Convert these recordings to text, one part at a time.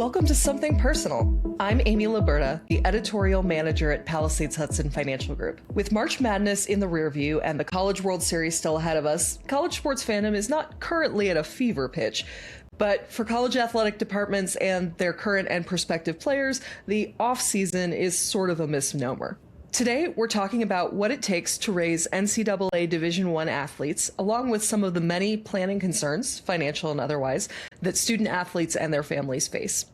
Welcome to Something Personal. I'm Amy Laburda, the editorial manager at Palisades Hudson Financial Group. With March Madness in the rearview and the College World Series still ahead of us, college sports fandom is not currently at a fever pitch. But for college athletic departments and their current and prospective players, the off-season is sort of a misnomer. Today, we're talking about what it takes to raise NCAA Division I athletes, along with some of the many planning concerns, financial and otherwise, that student athletes and their families face.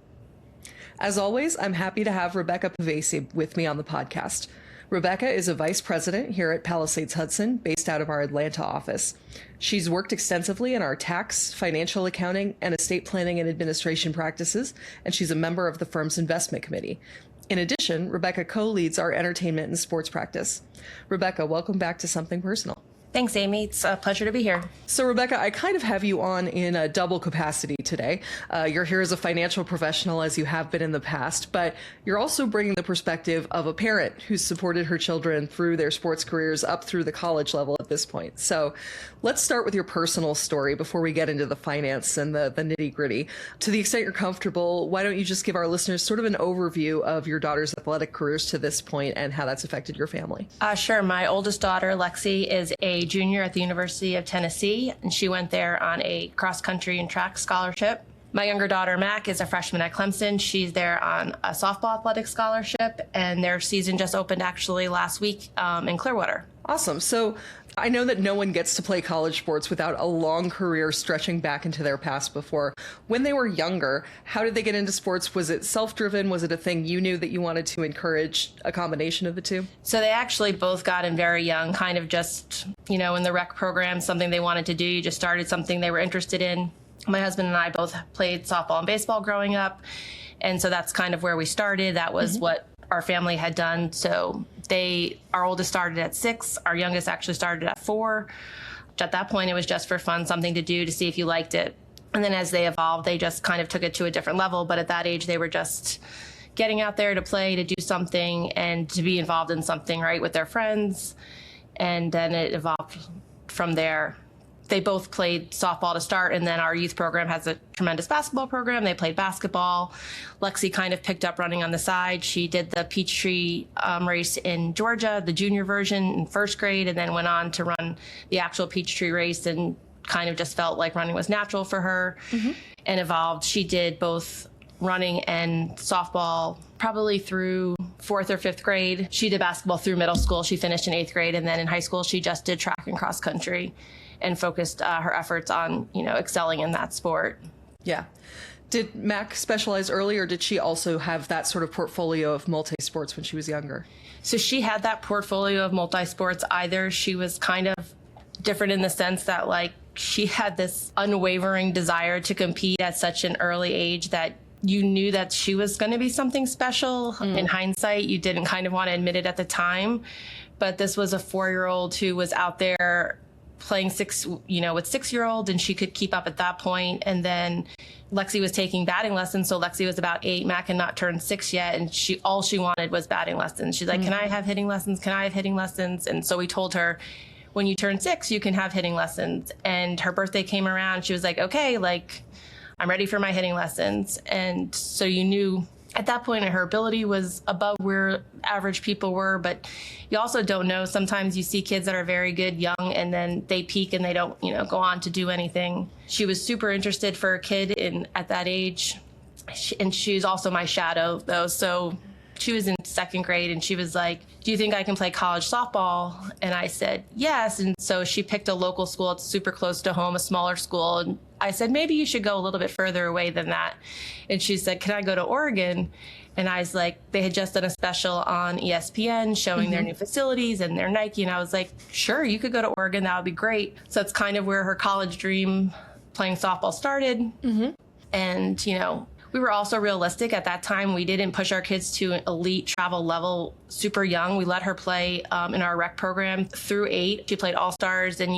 As always, I'm happy to have Rebecca Pavese with me on the podcast. Rebecca is a vice president here at Palisades Hudson, based out of our Atlanta office. She's worked extensively in our tax, financial accounting, and estate planning and administration practices, and she's a member of the firm's investment committee. In addition, Rebecca co-leads our entertainment and sports practice. Rebecca, welcome back to Something Personal. Thanks, Amy. It's a pleasure to be here. So, Rebecca, I kind of have you on in a double capacity today. You're here as a financial professional, as you have been in the past, but you're also bringing the perspective of a parent who's supported her children through their sports careers up through the college level at this point. So let's start with your personal story before we get into the finance and the nitty-gritty. To the extent you're comfortable, why don't you just give our listeners sort of an overview of your daughter's athletic careers to this point and how that's affected your family? Sure. My oldest daughter, Lexi, is a junior at the University of Tennessee, and she went there on a cross-country and track scholarship. My younger daughter, Mac, is a freshman at Clemson. She's there on a softball athletic scholarship, and their season just opened actually last week in Clearwater. Awesome. So I know that no one gets to play college sports without a long career stretching back into their past before. When they were younger, how did they get into sports? Was it self-driven? Was it a thing you knew that you wanted to encourage, a combination of the two? So they actually both got in very young, kind of just, in the rec program, something they wanted to do. You just started something they were interested in. My husband and I both played softball and baseball growing up. And so that's kind of where we started. That was what our family had done. So our oldest started at 6. Our youngest actually started at 4. At that point, it was just for fun, something to do to see if you liked it. And then as they evolved, they just kind of took it to a different level. But at that age, they were just getting out there to play, to do something, and to be involved in something, right, with their friends. And then it evolved from there. They both played softball to start, and then our youth program has a tremendous basketball program. They played basketball. Lexi kind of picked up running on the side. She did the Peachtree race in Georgia, the junior version in first grade, and then went on to run the actual Peachtree race and kind of just felt like running was natural for her and evolved. She did both running and softball probably through 4th or 5th grade. She did basketball through middle school. She finished in 8th grade, and then in high school, she just did track and cross country and focused her efforts on, excelling in that sport. Yeah. Did Mac specialize early, or did she also have that sort of portfolio of multi-sports when she was younger? So she had that portfolio of multi-sports. Either she was kind of different in the sense that, she had this unwavering desire to compete at such an early age that you knew that she was going to be something special. In hindsight, you didn't kind of want to admit it at the time. But this was a 4-year-old who was out there playing with 6-year-olds, and she could keep up at that point. And then Lexi was taking batting lessons. So Lexi was about 8. Mac had not turned 6 yet. And all she wanted was batting lessons. She's like, can I have hitting lessons? Can I have hitting lessons? And so we told her, when you turn 6, you can have hitting lessons. And her birthday came around. She was like, okay, I'm ready for my hitting lessons. And so you knew at that point her ability was above where average people were, but you also don't know. Sometimes you see kids that are very good young and then they peak and they don't, go on to do anything. She was super interested for a kid at that age. And she's also my shadow though. So she was in 2nd grade and she was like, do you think I can play college softball? And I said, yes. And so she picked a local school. It's super close to home, a smaller school. And I said, maybe you should go a little bit further away than that. And she said, can I go to Oregon? And I was like, they had just done a special on ESPN showing their new facilities and their Nike. And I was like, sure, you could go to Oregon. That would be great. So it's kind of where her college dream playing softball started. And, we were also realistic at that time. We didn't push our kids to an elite travel level super young. We let her play in our rec program through 8. She played all-stars, and,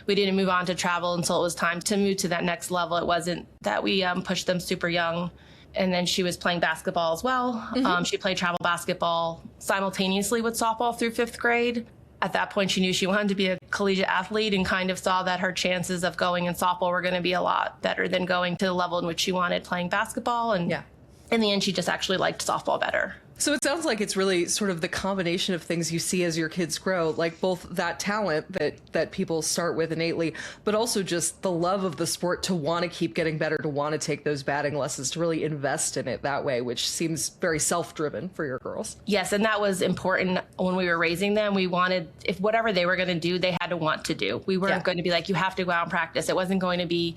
we didn't move on to travel until it was time to move to that next level. It wasn't that we pushed them super young. And then she was playing basketball as well. She played travel basketball simultaneously with softball through 5th grade. at that point, she knew she wanted to be a collegiate athlete and kind of saw that her chances of going in softball were going to be a lot better than going to the level in which she wanted playing basketball. And in the end, she just actually liked softball better. So it sounds like it's really sort of the combination of things you see as your kids grow, like both that talent that people start with innately, but also just the love of the sport to want to keep getting better, to want to take those batting lessons, to really invest in it that way, which seems very self-driven for your girls. Yes, and that was important when we were raising them. We wanted, if whatever they were going to do, they had to want to do. We weren't going to be like, you have to go out and practice. It wasn't going to be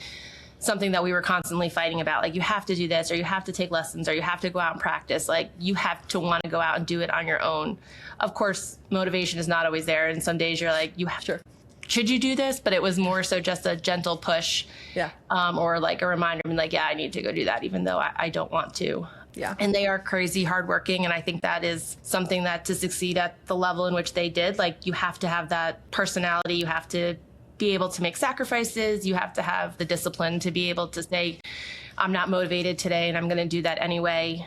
something that we were constantly fighting about. Like, you have to do this, or you have to take lessons, or you have to go out and practice. Like, you have to want to go out and do it on your own. Of course, motivation is not always there. And some days you're like, should you do this? But it was more so just a gentle push, or like a reminder, like, I need to go do that, even though I don't want to. Yeah. And they are crazy hardworking. And I think that is something that to succeed at the level in which they did, like, you have to have that personality. You have to be able to make sacrifices. You have to have the discipline to be able to say, I'm not motivated today and I'm going to do that anyway.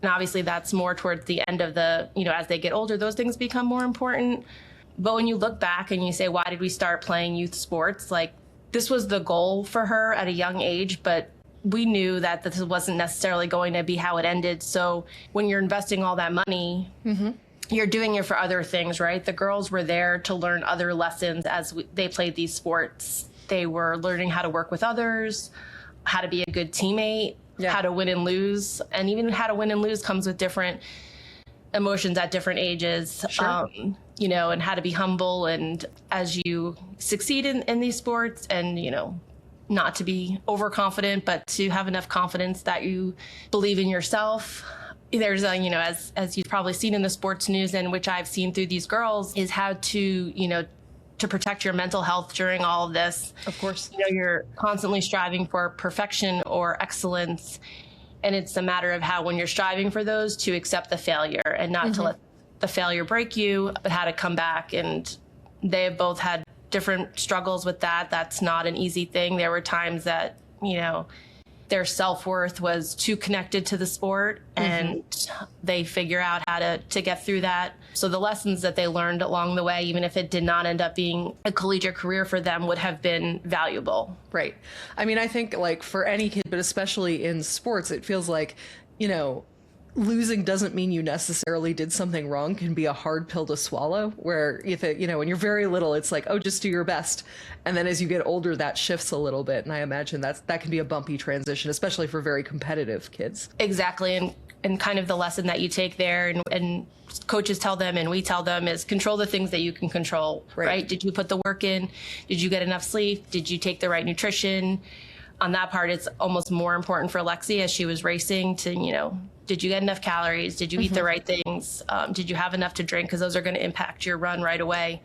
And obviously that's more towards the end of the, as they get older, those things become more important. But when you look back and you say, why did we start playing youth sports? Like, this was the goal for her at a young age, but we knew that this wasn't necessarily going to be how it ended. So when you're investing all that money, you're doing it for other things, right? The girls were there to learn other lessons as they played these sports. They were learning how to work with others, how to be a good teammate, how to win and lose. And even how to win and lose comes with different emotions at different ages, and how to be humble. And as you succeed in these sports and, not to be overconfident, but to have enough confidence that you believe in yourself. There's as you've probably seen in the sports news, and which I've seen through these girls, is how to, to protect your mental health during all of this. Of course. You're constantly striving for perfection or excellence. And it's a matter of how, when you're striving for those, to accept the failure and not to let the failure break you, but how to come back. And they have both had different struggles with that. That's not an easy thing. There were times that, their self-worth was too connected to the sport, and they figure out how to get through that. So the lessons that they learned along the way, even if it did not end up being a collegiate career for them, would have been valuable. Right. I mean, I think, like, for any kid, but especially in sports, it feels like, losing doesn't mean you necessarily did something wrong can be a hard pill to swallow, where if it, when you're very little, it's like, oh, just do your best. And then as you get older, that shifts a little bit. And I imagine that can be a bumpy transition, especially for very competitive kids. Exactly. And kind of the lesson that you take there and coaches tell them and we tell them is control the things that you can control, right? Did you put the work in? Did you get enough sleep? Did you take the right nutrition? On that part, it's almost more important for Lexi as she was racing to, did you get enough calories? Did you eat the right things? Did you have enough to drink? Because those are going to impact your run right away.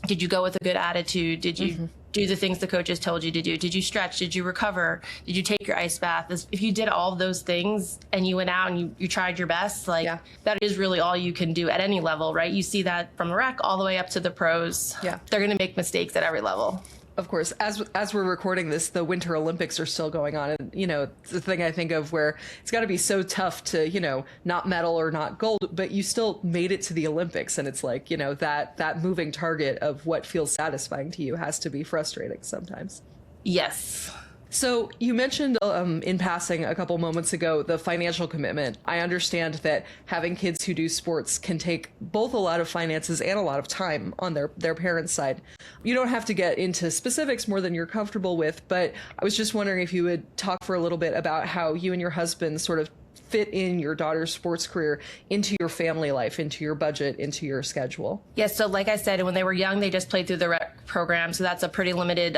Did you go with a good attitude? Did you do the things the coaches told you to do? Did you stretch? Did you recover? Did you take your ice bath? If you did all of those things and you went out and you tried your best, that is really all you can do at any level, right? You see that from the rec all the way up to the pros. Yeah. They're going to make mistakes at every level. Of course, as we're recording this, the Winter Olympics are still going on. And, it's the thing I think of where it's got to be so tough to, not medal or not gold, but you still made it to the Olympics. And it's like, that moving target of what feels satisfying to you has to be frustrating sometimes. Yes. So you mentioned in passing a couple moments ago the financial commitment. I understand that having kids who do sports can take both a lot of finances and a lot of time on their parents' side. You don't have to get into specifics more than you're comfortable with, but I was just wondering if you would talk for a little bit about how you and your husband sort of fit in your daughter's sports career into your family life, into your budget, into your schedule. Yes, so like I said, when they were young, they just played through the rec program, so that's a pretty limited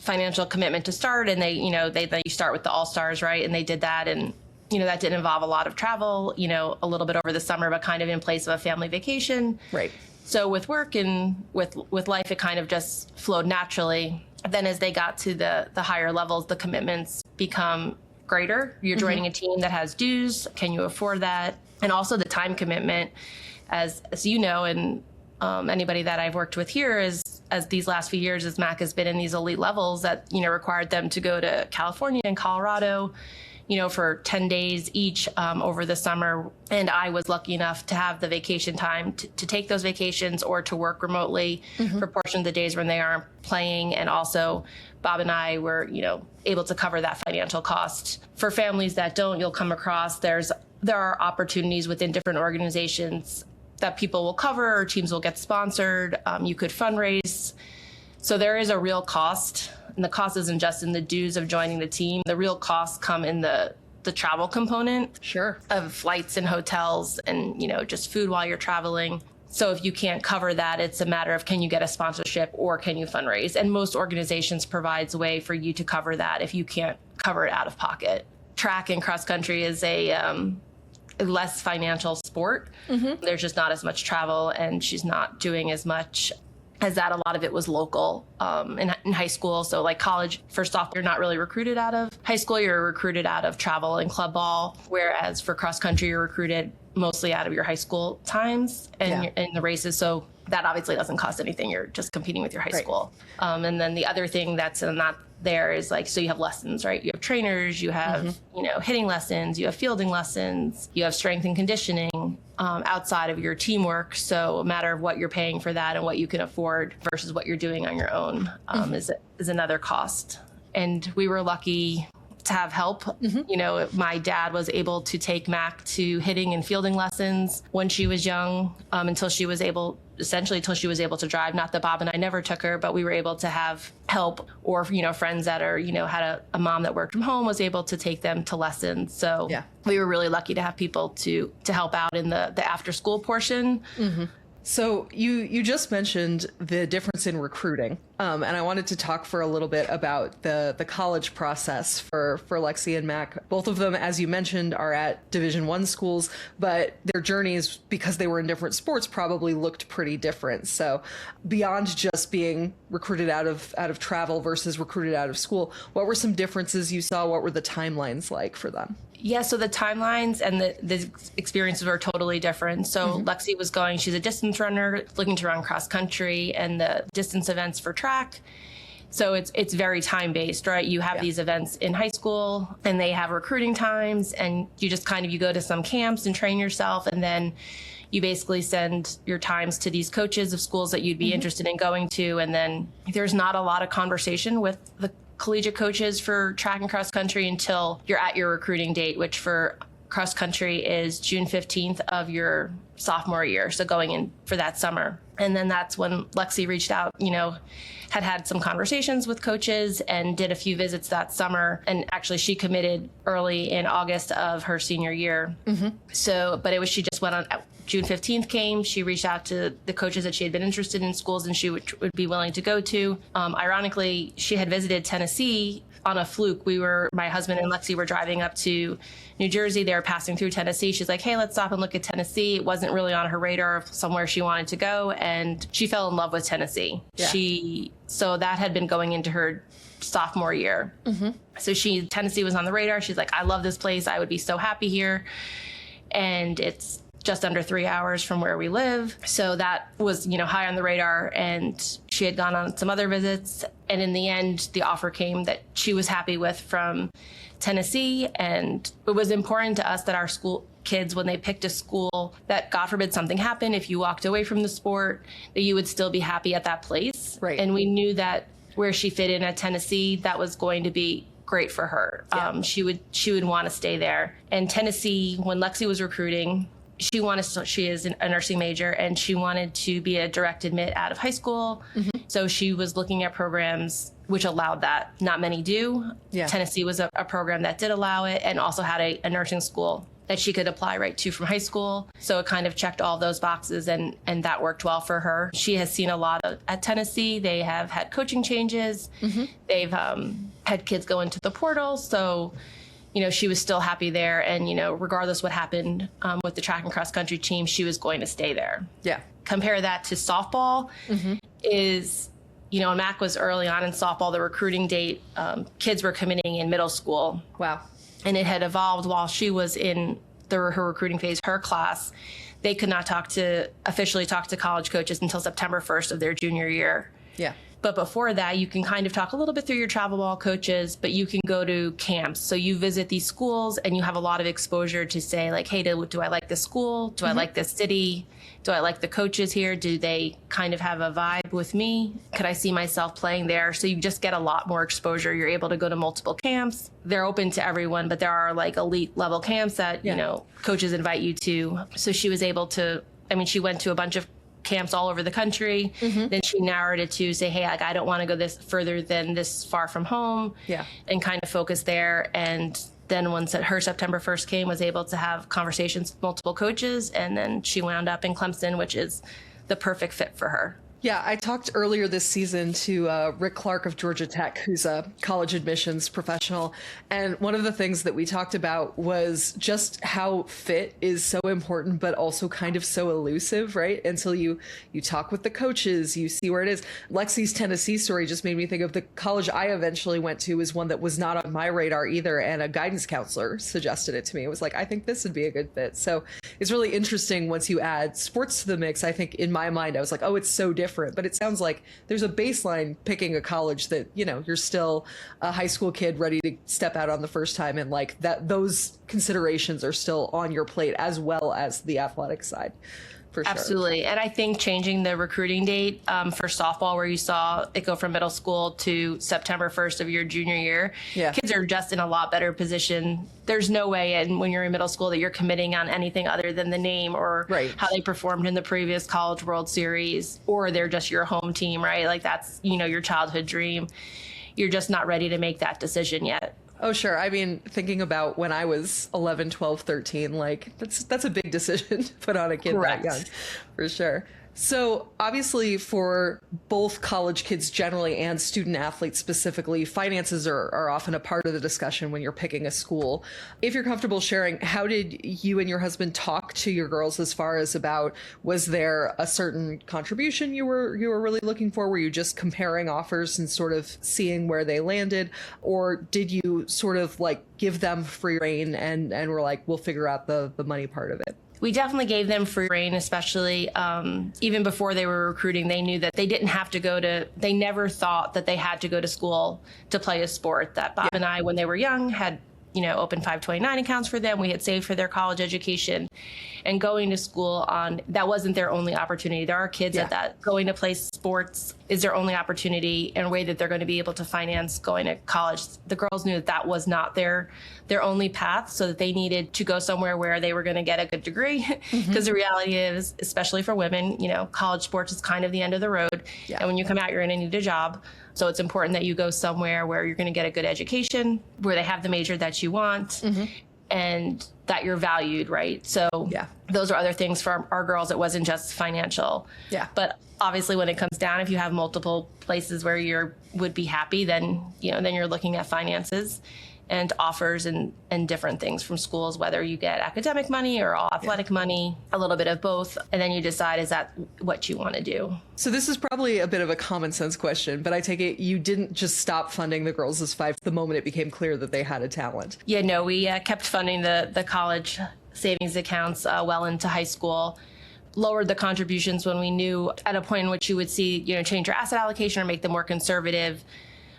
financial commitment to start. And they start with the all-stars, right? And they did that. And, that didn't involve a lot of travel, a little bit over the summer, but kind of in place of a family vacation. Right. So with work and with life, it kind of just flowed naturally. Then as they got to the higher levels, the commitments become greater. You're joining a team that has dues. Can you afford that? And also the time commitment, as you know, and anybody that I've worked with here is, as these last few years, as Mac has been in these elite levels that, required them to go to California and Colorado, for 10 days each over the summer. And I was lucky enough to have the vacation time to take those vacations or to work remotely for a portion of the days when they aren't playing. And also Bob and I were, able to cover that financial cost. For families that don't, you'll come across there are opportunities within different organizations that people will cover or teams will get sponsored. You could fundraise. So there is a real cost. And the cost isn't just in the dues of joining the team. The real costs come in the travel component of flights and hotels and, just food while you're traveling. So if you can't cover that, it's a matter of can you get a sponsorship or can you fundraise? And most organizations provides a way for you to cover that if you can't cover it out of pocket. Track and cross country is a less financial sport. There's just not as much travel and she's not doing as much as that. A lot of it was local in high school. So like college, first off, you're not really recruited out of high school. You're recruited out of travel and club ball. Whereas for cross country, you're recruited mostly out of your high school times and in the races. So that obviously doesn't cost anything. You're just competing with your high school. And then the other thing that's not there is so you have lessons, right? You have trainers, you have, hitting lessons, you have fielding lessons, you have strength and conditioning outside of your teamwork. So a matter of what you're paying for that and what you can afford versus what you're doing on your own is another cost. And we were lucky to have help. My dad was able to take Mac to hitting and fielding lessons when she was young, until she was able to drive. Not that Bob and I never took her, but we were able to have help or, friends that are, had a mom that worked from home was able to take them to lessons. So we were really lucky to have people to help out in the after school portion. So you just mentioned the difference in recruiting, and I wanted to talk for a little bit about the college process for Lexi and Mac. Both of them, as you mentioned, are at Division I schools, but their journeys, because they were in different sports, probably looked pretty different. So beyond just being recruited out of travel versus recruited out of school, what were some differences you saw? What were the timelines like for them? Yeah, so the timelines and the experiences were totally different. So Lexi was she's a distance runner, looking to run cross country and the distance events for track. So it's very time-based, right? You have these events in high school and they have recruiting times and you just you go to some camps and train yourself and then you basically send your times to these coaches of schools that you'd be interested in going to. And then there's not a lot of conversation with the collegiate coaches for track and cross country until you're at your recruiting date, which for cross country is June 15th of your sophomore year. So going in for that summer. And then that's when Lexi reached out, had some conversations with coaches and did a few visits that summer. And actually she committed early in August of her senior year. So, but she just went on, June 15th came, she reached out to the coaches that she had been interested in schools and she would be willing to go to. Ironically, she had visited Tennessee on a fluke. My husband and Lexi were driving up to New Jersey. They were passing through Tennessee. She's like, hey, let's stop and look at Tennessee. It wasn't really on her radar of somewhere she wanted to go. And she fell in love with Tennessee. So that had been going into her sophomore year. So Tennessee was on the radar. She's like, I love this place. I would be so happy here. And it's just under 3 hours from where we live. So that was, high on the radar. And she had gone on some other visits. And in the end, the offer came that she was happy with from Tennessee. And it was important to us that our school kids, when they picked a school, that God forbid something happened, if you walked away from the sport, that you would still be happy at that place. Right. And we knew that where she fit in at Tennessee, that was going to be great for her. She would want to stay there. And Tennessee, when Lexi was recruiting, she is a nursing major and she wanted to be a direct admit out of high school. So she was looking at programs which allowed that. Not many do. Tennessee was a program that did allow it and also had a nursing school that she could apply right to from high school. So it kind of checked all those boxes and that worked well for her. She has seen a lot at Tennessee. They have had coaching changes. They've had kids go into the portal. So she was still happy there. And, regardless what happened with the track and cross country team, she was going to stay there. Compare that to softball is, when Mac was early on in softball, the recruiting date, kids were committing in middle school. Wow. And it had evolved while she was in her recruiting phase, her class. They could not officially talk to college coaches until September 1st of their junior year. But before that, you can kind of talk a little bit through your travel ball coaches, but you can go to camps. So you visit these schools and you have a lot of exposure to say like, hey, do I like this school? Do I like this city? Do I like the coaches here? Do they kind of have a vibe with me? Could I see myself playing there? So you just get a lot more exposure. You're able to go to multiple camps. They're open to everyone, but there are like elite level camps that, you know, coaches invite you to. So she was able to, she went to a bunch of camps all over the country. Then she narrowed it to say, hey, like, I don't want to go this further than this far from home, and kind of focus there. And then once her September 1st came, was able to have conversations with multiple coaches. And then she wound up in Clemson, which is the perfect fit for her. Yeah, I talked earlier this season to Rick Clark of Georgia Tech, who's a college admissions professional. And one of the things that we talked about was just how fit is so important, but also kind of so elusive, right? Until you talk with the coaches, you see where it is. Lexi's Tennessee story just made me think of the college I eventually went to is one that was not on my radar either. And a guidance counselor suggested it to me. It was like, I think this would be a good fit. So it's really interesting once you add sports to the mix. I think in my mind, I was like, oh, it's so different. But it sounds like there's a baseline picking a college that, you know, you're still a high school kid ready to step out on the first time, and like that those considerations are still on your plate as well as the athletic side. For sure. Absolutely. And I think changing the recruiting date for softball, where you saw it go from middle school to September 1st of your junior year, kids are just in a lot better position. There's no way when you're in middle school that you're committing on anything other than the name or how they performed in the previous College World Series, or they're just your home team, right? Like that's, you know, your childhood dream. You're just not ready to make that decision yet. Oh, sure. I mean, thinking about when I was 11, 12, 13, like that's a big decision to put on a kid that young, for sure. So obviously for both college kids generally and student athletes specifically, finances are often a part of the discussion when you're picking a school. If you're comfortable sharing, how did you and your husband talk to your girls as far as about, was there a certain contribution you were really looking for? Were you just comparing offers and sort of seeing where they landed? Or did you sort of like give them free rein and were like, we'll figure out the money part of it? We definitely gave them free rein, especially even before they were recruiting. They knew that they didn't have to they never thought that they had to go to school to play a sport. That Bob and I, when they were young, had, you know, open 529 accounts for them. We had saved for their college education, and going to school that wasn't their only opportunity. There are kids that going to play sports is their only opportunity and a way that they're going to be able to finance going to college. The girls knew that was not their only path, so that they needed to go somewhere where they were going to get a good degree. Because the reality is, especially for women, you know, college sports is kind of the end of the road. And when you come out, you're going to need a job. So it's important that you go somewhere where you're going to get a good education, where they have the major that you want, and that you're valued, right? So those are other things for our girls. It wasn't just financial. But obviously when it comes down, if you have multiple places where you would be happy, then, you know, then you're looking at finances and offers and different things from schools, whether you get academic money or all athletic money, a little bit of both. And then you decide, is that what you want to do? So this is probably a bit of a common sense question, but I take it you didn't just stop funding the Girls as Five the moment it became clear that they had a talent. Yeah, no, we kept funding the college savings accounts well into high school. Lowered the contributions when we knew at a point in which you would see, you know, change your asset allocation or make them more conservative.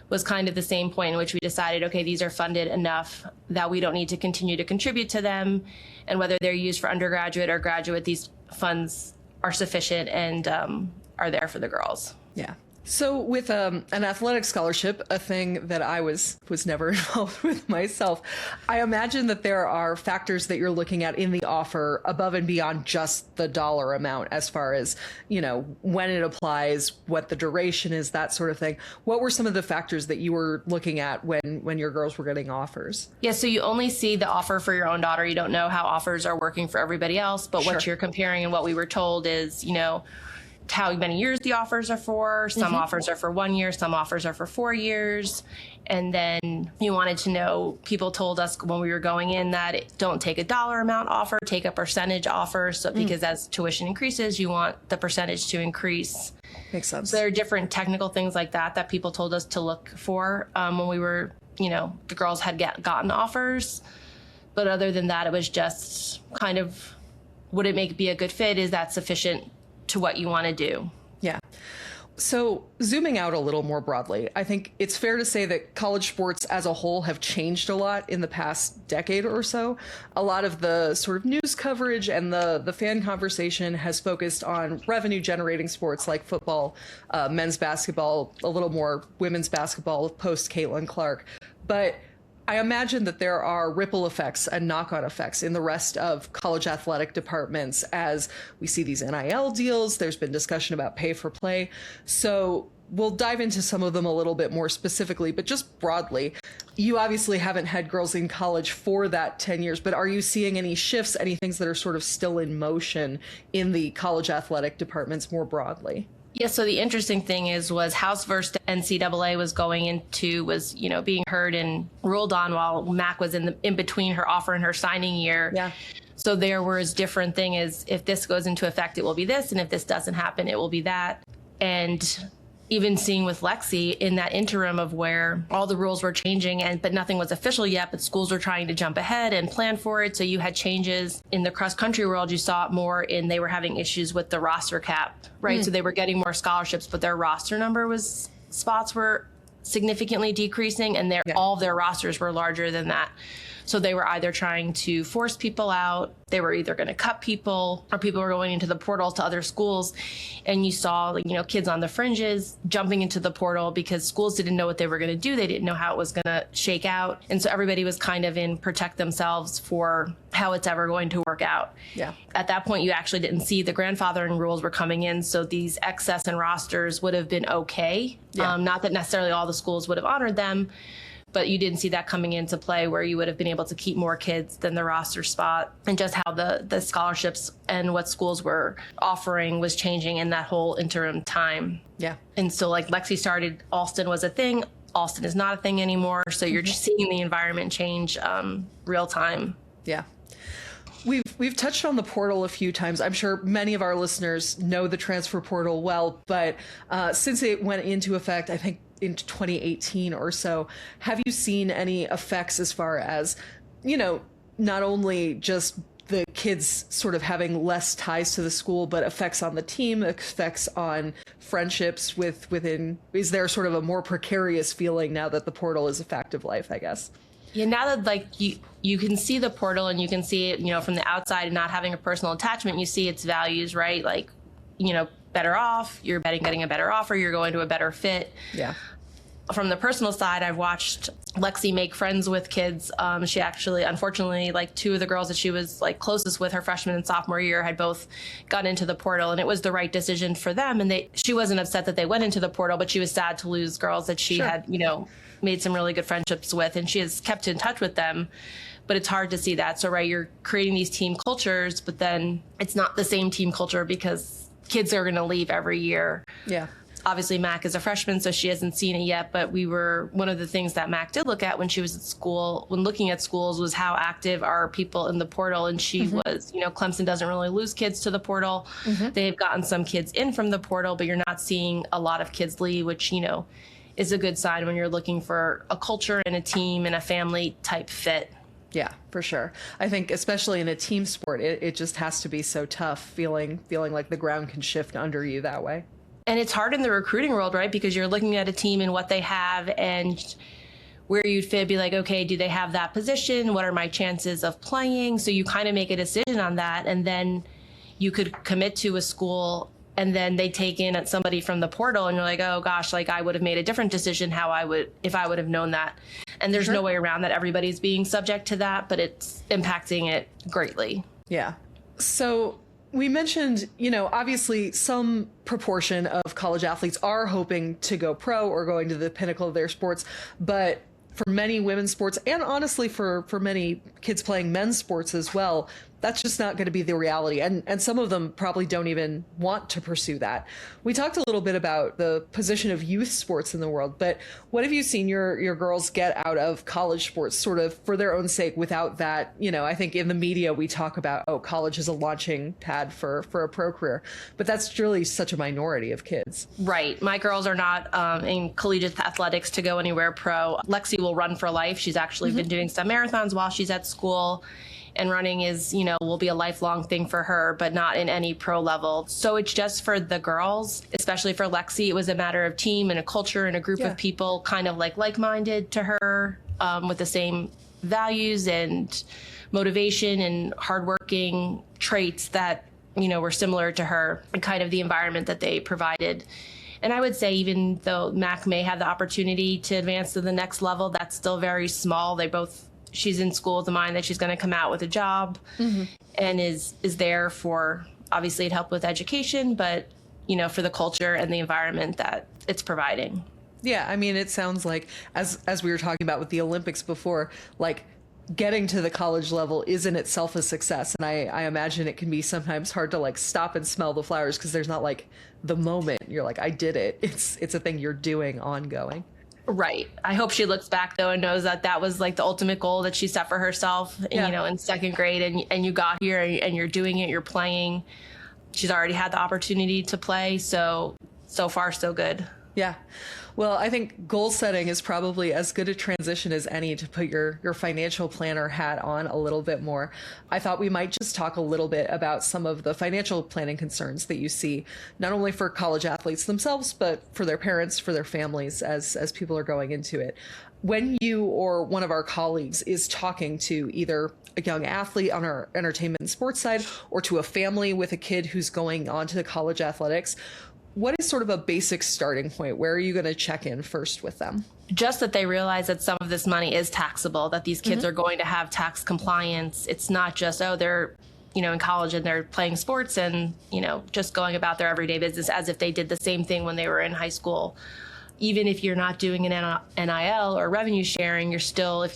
Was kind of the same point in which we decided, okay, these are funded enough that we don't need to continue to contribute to them. And whether they're used for undergraduate or graduate, these funds are sufficient and are there for the girls. Yeah. So with an athletic scholarship, a thing that I was never involved with myself, I imagine that there are factors that you're looking at in the offer above and beyond just the dollar amount, as far as, you know, when it applies, what the duration is, that sort of thing. What were some of the factors that you were looking at when your girls were getting offers? Yeah, so you only see the offer for your own daughter. You don't know how offers are working for everybody else, but what you're comparing and what we were told is, you know, how many years the offers are for. Some offers are for 1 year, some offers are for 4 years. And then you wanted to know, people told us when we were going in that don't take a dollar amount offer, take a percentage offer. So because as tuition increases, you want the percentage to increase. Makes sense. So there are different technical things like that people told us to look for when we were, you know, the girls had gotten offers. But other than that, it was just kind of, would it be a good fit? Is that sufficient to what you want to do? Yeah. So zooming out a little more broadly, I think it's fair to say that college sports as a whole have changed a lot in the past decade or so. A lot of the sort of news coverage and the fan conversation has focused on revenue generating sports like football, men's basketball, a little more women's basketball post Caitlin Clark. But I imagine that there are ripple effects and knock-on effects in the rest of college athletic departments as we see these NIL deals. There's been discussion about pay for play. So we'll dive into some of them a little bit more specifically, but just broadly, you obviously haven't had girls in college for that 10 years, but are you seeing any shifts, any things that are sort of still in motion in the college athletic departments more broadly? Yeah, so the interesting thing was House versus NCAA was being heard and ruled on while Mac was in between her offer and her signing year. Yeah. So there was different thing is if this goes into effect, it will be this. And if this doesn't happen, it will be that. And even seeing with Lexi in that interim of where all the rules were changing but nothing was official yet, but schools were trying to jump ahead and plan for it. So you had changes in the cross country world. You saw it more in they were having issues with the roster cap, right? So they were getting more scholarships, but their roster spots were significantly decreasing and all of their rosters were larger than that. So they were either trying to force people out, they were either going to cut people, or people were going into the portal to other schools. And you saw, kids on the fringes jumping into the portal because schools didn't know what they were going to do. They didn't know how it was going to shake out. And so everybody was kind of in protect themselves for how it's ever going to work out. Yeah. At that point, you actually didn't see the grandfathering rules were coming in. So these excess and rosters would have been okay. Yeah. Not that necessarily all the schools would have honored them, but you didn't see that coming into play where you would have been able to keep more kids than the roster spot, and just how the scholarships and what schools were offering was changing in that whole interim time. Yeah. And so like Lexi started, Alston was a thing. Alston is not a thing anymore. So you're just seeing the environment change real time. Yeah. We've touched on the portal a few times. I'm sure many of our listeners know the transfer portal well, but since it went into effect, I think in 2018 or so, have you seen any effects as far as, not only just the kids sort of having less ties to the school, but effects on the team, effects on friendships within, is there sort of a more precarious feeling now that the portal is a fact of life, I guess? Yeah, now that you can see the portal and you can see it, from the outside and not having a personal attachment, you see its values, right? Like, better off, you're getting a better offer, you're going to a better fit. Yeah. From the personal side, I've watched Lexi make friends with kids. She actually, unfortunately, two of the girls that she was closest with her freshman and sophomore year had both got into the portal, and it was the right decision for them. And she wasn't upset that they went into the portal, but she was sad to lose girls that she had, made some really good friendships with, and she has kept in touch with them. But it's hard to see that. So, right, you're creating these team cultures, but then it's not the same team culture because kids are going to leave every year. Yeah. Obviously, Mac is a freshman, so she hasn't seen it yet. But one of the things that Mac did look at when she was at school, when looking at schools, was how active are people in the portal. And she was, Clemson doesn't really lose kids to the portal. They've gotten some kids in from the portal, but you're not seeing a lot of kids leave, which, is a good sign when you're looking for a culture and a team and a family type fit. Yeah, for sure. I think especially in a team sport, it just has to be so tough feeling like the ground can shift under you that way. And it's hard in the recruiting world, right? Because you're looking at a team and what they have and where you'd fit, be like, okay, do they have that position? What are my chances of playing? So you kind of make a decision on that. And then you could commit to a school and then they take in somebody from the portal and you're like, oh gosh, I would have made a different decision if I would have known that. And there's no way around that. Everybody's being subject to that, but it's impacting it greatly. Yeah. So we mentioned, obviously some proportion of college athletes are hoping to go pro or going to the pinnacle of their sports, but for many women's sports, and honestly for many kids playing men's sports as well, that's just not going to be the reality. And some of them probably don't even want to pursue that. We talked a little bit about the position of youth sports in the world, but what have you seen your girls get out of college sports sort of for their own sake without that? I think in the media we talk about, college is a launching pad for a pro career, but that's really such a minority of kids. Right. My girls are not in collegiate athletics to go anywhere pro. Lexi will run for life. She's actually been doing some marathons while she's at school. and running is, will be a lifelong thing for her, but not in any pro level. So it's just for the girls, especially for Lexi, it was a matter of team and a culture and a group of people kind of like-minded to her, with the same values and motivation and hardworking traits that, were similar to her, and kind of the environment that they provided. And I would say even though Mac may have the opportunity to advance to the next level, that's still very small. She's in school with the mind that she's going to come out with a job and is there for, obviously, to help with education, but, for the culture and the environment that it's providing. Yeah, I mean, it sounds like, as we were talking about with the Olympics before, like, getting to the college level is in itself a success. And I imagine it can be sometimes hard to like stop and smell the flowers because there's not like the moment you're like, I did it. It's a thing you're doing ongoing. Right. I hope she looks back though and knows that that was like the ultimate goal that she set for herself, in second grade, and you got here and you're doing it, you're playing. She's already had the opportunity to play. So far, so good. Yeah. Well, I think goal setting is probably as good a transition as any to put your financial planner hat on a little bit more. I thought we might just talk a little bit about some of the financial planning concerns that you see, not only for college athletes themselves, but for their parents, for their families as people are going into it. When you or one of our colleagues is talking to either a young athlete on our entertainment and sports side or to a family with a kid who's going on to college athletics, what is sort of a basic starting point? Where are you going to check in first with them? Just that they realize that some of this money is taxable, that these kids are going to have tax compliance. It's not just, they're, in college and they're playing sports and, just going about their everyday business as if they did the same thing when they were in high school. Even if you're not doing an NIL or revenue sharing, you're still,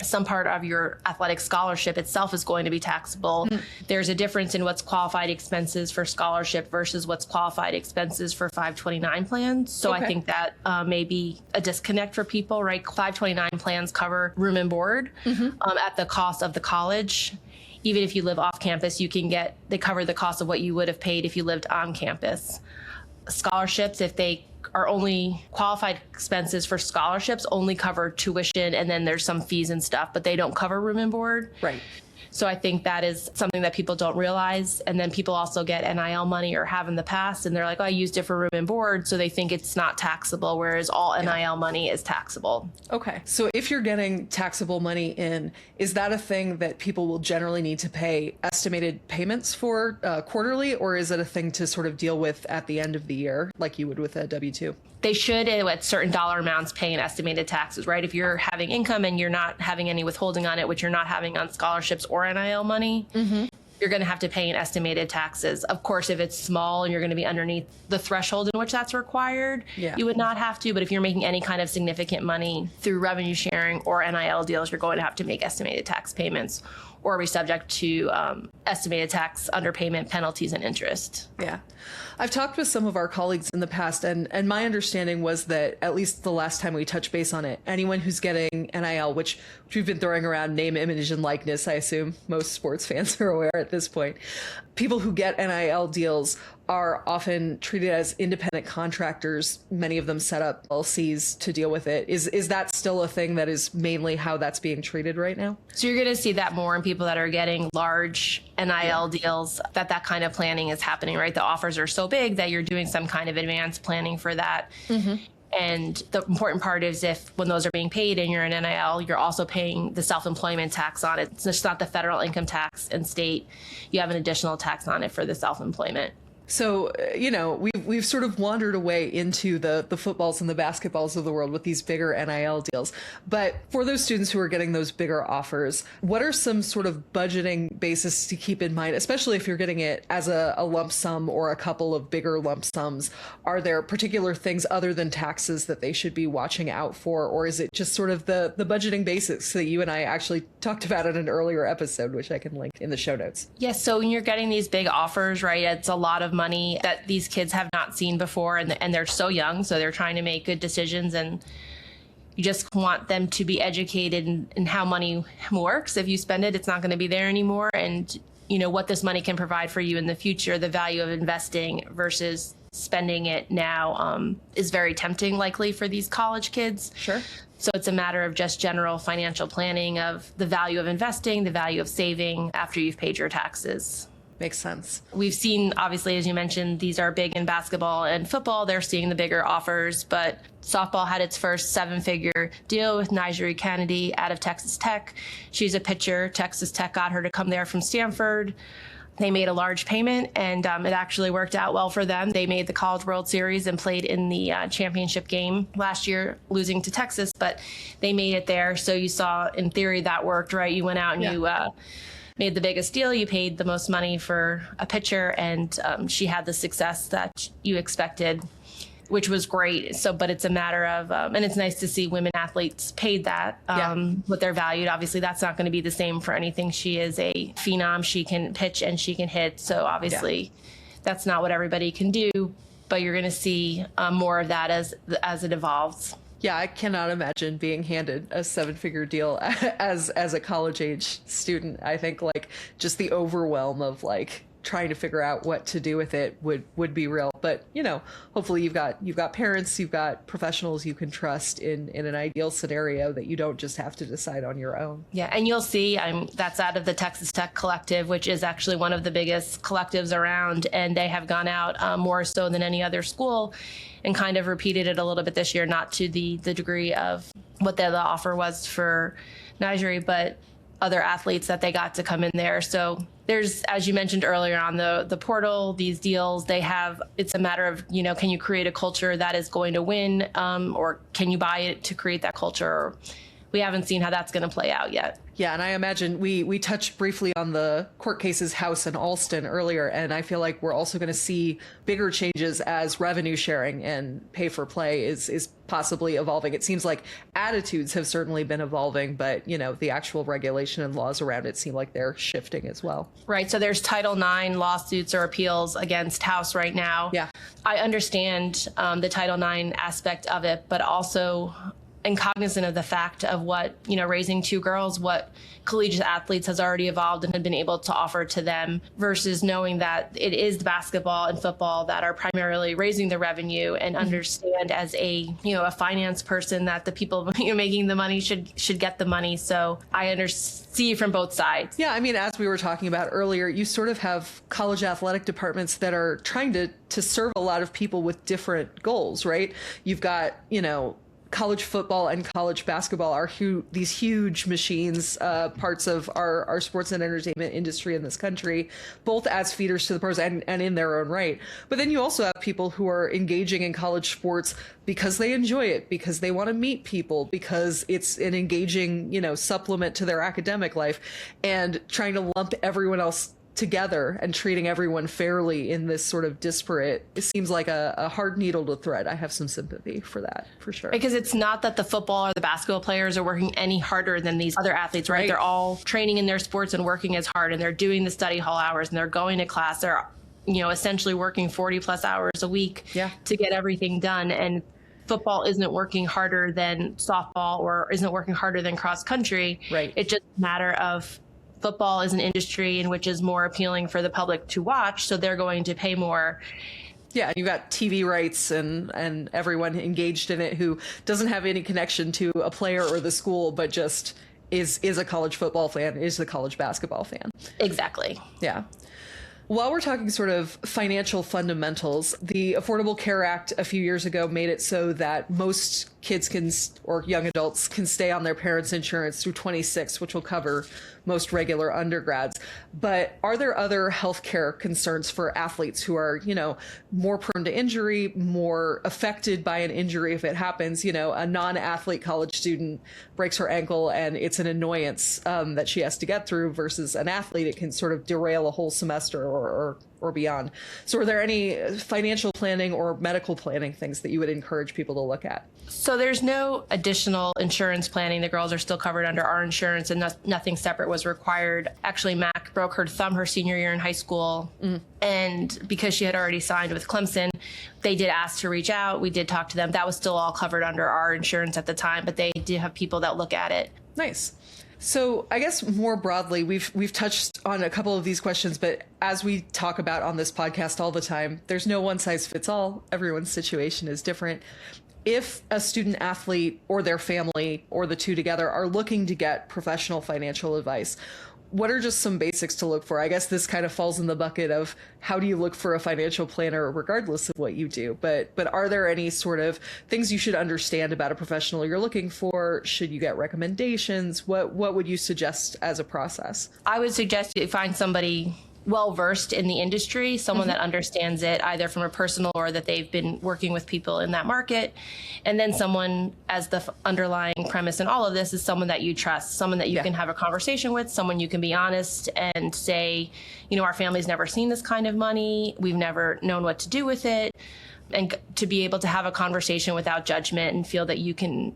some part of your athletic scholarship itself is going to be taxable. There's a difference in what's qualified expenses for scholarship versus what's qualified expenses for 529 plans. So I think that may be a disconnect for people, right? 529 plans cover room and board at the cost of the college. Even if you live off campus, they cover the cost of what you would have paid if you lived on campus. Scholarships, if they are only qualified expenses for scholarships, only cover tuition, and then there's some fees and stuff, but they don't cover room and board. Right. So I think that is something that people don't realize. And then people also get NIL money or have in the past, and they're like, I used it for room and board. So they think it's not taxable, whereas all NIL money is taxable. Okay. So if you're getting taxable money in, is that a thing that people will generally need to pay estimated payments for quarterly, or is it a thing to sort of deal with at the end of the year, like you would with a W-2? They should, at certain dollar amounts, pay an estimated taxes, right? If you're having income and you're not having any withholding on it, which you're not having on scholarships or NIL money, you're going to have to pay an estimated taxes. Of course, if it's small and you're going to be underneath the threshold in which that's required, you would not have to. But if you're making any kind of significant money through revenue sharing or NIL deals, you're going to have to make estimated tax payments or be subject to estimated tax underpayment penalties and interest. Yeah. I've talked with some of our colleagues in the past, and my understanding was that, at least the last time we touched base on it, anyone who's getting NIL, which we've been throwing around name, image, and likeness, I assume most sports fans are aware at this point, people who get NIL deals are often treated as independent contractors. Many of them set up LLCs to deal with it. Is that still a thing that is mainly how that's being treated right now? So you're going to see that more in people that are getting large NIL deals, that kind of planning is happening, right? The offers are so big that you're doing some kind of advanced planning for that. And the important part is when those are being paid and you're in NIL, you're also paying the self-employment tax on it. It's just not the federal income tax and state. You have an additional tax on it for the self-employment. So, we've sort of wandered away into the footballs and the basketballs of the world with these bigger NIL deals. But for those students who are getting those bigger offers, what are some sort of budgeting basis to keep in mind, especially if you're getting it as a lump sum or a couple of bigger lump sums? Are there particular things other than taxes that they should be watching out for? Or is it just sort of the budgeting basics that you and I actually talked about in an earlier episode, which I can link in the show notes? Yes. So when you're getting these big offers, right, it's a lot of money that these kids have not seen before, and they're so young, so they're trying to make good decisions, and you just want them to be educated in how money works. If you spend it, it's not going to be there anymore, and what this money can provide for you in the future. The value of investing versus spending it now is very tempting, likely, for these college kids. Sure. So it's a matter of just general financial planning of the value of investing, the value of saving after you've paid your taxes. Makes sense. We've seen, obviously, as you mentioned, these are big in basketball and football. They're seeing the bigger offers, but softball had its first 7-figure deal with Nigeri Kennedy out of Texas Tech. She's a pitcher. Texas Tech got her to come there from Stanford. They made a large payment, and it actually worked out well for them. They made the College World Series and played in the championship game last year, losing to Texas, but they made it there. So you saw, in theory, that worked, right? You went out and you made the biggest deal. You paid the most money for a pitcher, and she had the success that you expected, which was great. So, but it's a matter of, and it's nice to see women athletes paid that, what they're valued. Obviously, that's not going to be the same for anything. She is a phenom. She can pitch and she can hit. So obviously, that's not what everybody can do, but you're going to see more of that as it evolves. Yeah, I cannot imagine being handed a 7-figure deal as a college age student. I think like just the overwhelm of like trying to figure out what to do with it would be real. But, you know, hopefully you've got parents, you've got professionals you can trust in an ideal scenario that you don't just have to decide on your own. Yeah, and you'll see that's out of the Texas Tech Collective, which is actually one of the biggest collectives around, and they have gone out more so than any other school and kind of repeated it a little bit this year, not to the degree of what the offer was for Nigeri, but other athletes that they got to come in there. So there's, as you mentioned earlier on the portal, these deals, it's a matter of, you know, can you create a culture that is going to win, or can you buy it to create that culture? We haven't seen how that's going to play out yet. Yeah, and I imagine we touched briefly on the court cases House and Alston earlier, and I feel like we're also going to see bigger changes as revenue sharing and pay for play is possibly evolving. It seems like attitudes have certainly been evolving, but you know, the actual regulation and laws around it seem like they're shifting as well. Right. So there's Title IX lawsuits or appeals against House right now. Yeah, I understand the Title IX aspect of it, but also and cognizant of the fact of what, you know, raising 2 girls, what collegiate athletes has already evolved and had been able to offer to them, versus knowing that it is basketball and football that are primarily raising the revenue, and understand as a finance person that the people making the money should get the money. So I see from both sides. Yeah, I mean, as we were talking about earlier, you sort of have college athletic departments that are trying to serve a lot of people with different goals, right? You've got, college football and college basketball are these huge machines, parts of our sports and entertainment industry in this country, both as feeders to the pros and in their own right. But then you also have people who are engaging in college sports because they enjoy it, because they want to meet people, because it's an engaging, supplement to their academic life, and trying to lump everyone else together and treating everyone fairly in this sort of disparate, it seems like a hard needle to thread. I have some sympathy for that, for sure. Because it's not that the football or the basketball players are working any harder than these other athletes, right? They're all training in their sports and working as hard, and they're doing the study hall hours, and they're going to class. They're, essentially working 40 plus hours a week to get everything done. And football isn't working harder than softball or isn't working harder than cross country. Right. It's just a matter of football is an industry in which is more appealing for the public to watch, so they're going to pay more. Yeah, you've got TV rights and everyone engaged in it who doesn't have any connection to a player or the school, but just is a college football fan, is a college basketball fan. Exactly. Yeah. While we're talking sort of financial fundamentals, the Affordable Care Act a few years ago made it so that most kids or young adults can stay on their parents' insurance through 26, which will cover most regular undergrads. But are there other healthcare concerns for athletes who are, more prone to injury, more affected by an injury if it happens? A non-athlete college student breaks her ankle and it's an annoyance that she has to get through, versus an athlete, it can sort of derail a whole semester or beyond. So are there any financial planning or medical planning things that you would encourage people to look at? So there's no additional insurance planning. The girls are still covered under our insurance, and nothing separate was required. Actually, Mac broke her thumb her senior year in high school. And because she had already signed with Clemson, they did ask to reach out. We did talk to them. That was still all covered under our insurance at the time, but they did have people that look at it. Nice. So I guess more broadly, we've touched on a couple of these questions, but as we talk about on this podcast all the time, there's no one size fits all. Everyone's situation is different. if a student athlete or their family or the two together are looking to get professional financial advice, what are just some basics to look for? I guess this kind of falls in the bucket of how do you look for a financial planner regardless of what you do? But are there any sort of things you should understand about a professional you're looking for? Should you get recommendations? What would you suggest as a process? I would suggest you find somebody well-versed in the industry, someone that understands it either from a personal or that they've been working with people in that market. And then someone, as the underlying premise in all of this, is someone that you trust, someone that you can have a conversation with, someone you can be honest and say, our family's never seen this kind of money. We've never known what to do with it. And to be able to have a conversation without judgment and feel that you can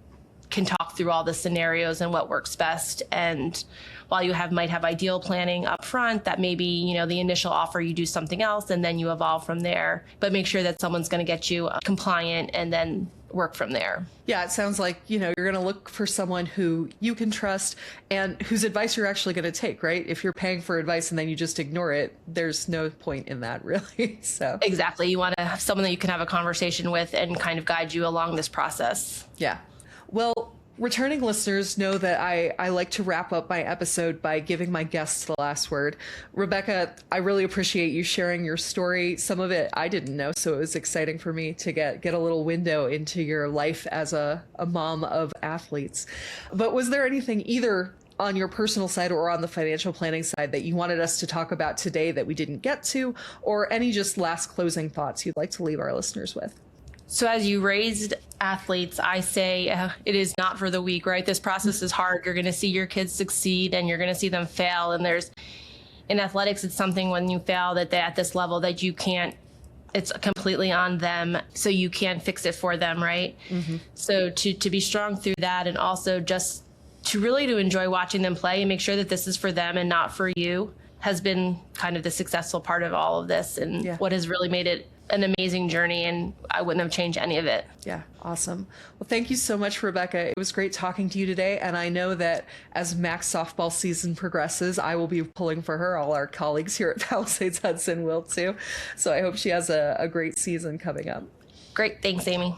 talk through all the scenarios and what works best. And while you might have ideal planning up front, that maybe, the initial offer, you do something else and then you evolve from there. But make sure that someone's going to get you compliant and then work from there. Yeah, it sounds like, you're going to look for someone who you can trust and whose advice you're actually going to take, right? If you're paying for advice and then you just ignore it, there's no point in that, really. So exactly. You want to have someone that you can have a conversation with and kind of guide you along this process. Yeah. Well, returning listeners know that I like to wrap up my episode by giving my guests the last word. Rebecca, I really appreciate you sharing your story. Some of it I didn't know, so it was exciting for me to get a little window into your life as a mom of athletes. But was there anything either on your personal side or on the financial planning side that you wanted us to talk about today that we didn't get to, or any just last closing thoughts you'd like to leave our listeners with? So as you raised athletes, I say it is not for the weak, right? This process is hard. You're going to see your kids succeed and you're going to see them fail. And in athletics, it's something when you fail that at this level that you can't, it's completely on them. So you can't fix it for them, right? Mm-hmm. So to be strong through that, and also just to enjoy watching them play and make sure that this is for them and not for you, has been kind of the successful part of all of this and what has really made it an amazing journey, and I wouldn't have changed any of it. Yeah, awesome. Well, thank you so much, Rebecca. It was great talking to you today, and I know that as Mac's softball season progresses, I will be pulling for her. All our colleagues here at Palisades Hudson will too. So I hope she has a great season coming up. Great. Thanks, Amy.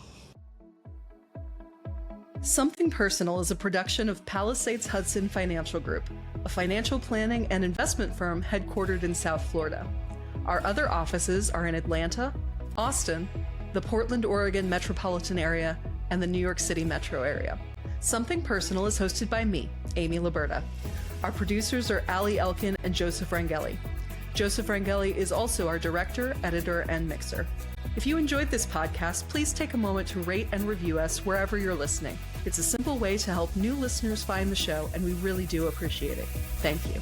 Something Personal is a production of Palisades Hudson Financial Group, a financial planning and investment firm headquartered in South Florida. Our other offices are in Atlanta, Austin, the Portland, Oregon metropolitan area, and the New York City metro area. Something Personal is hosted by me, Amy Laburda. Our producers are Ali Elkin and Joseph Rangeli. Joseph Rangeli is also our director, editor, and mixer. If you enjoyed this podcast, please take a moment to rate and review us wherever you're listening. It's a simple way to help new listeners find the show, and we really do appreciate it. Thank you.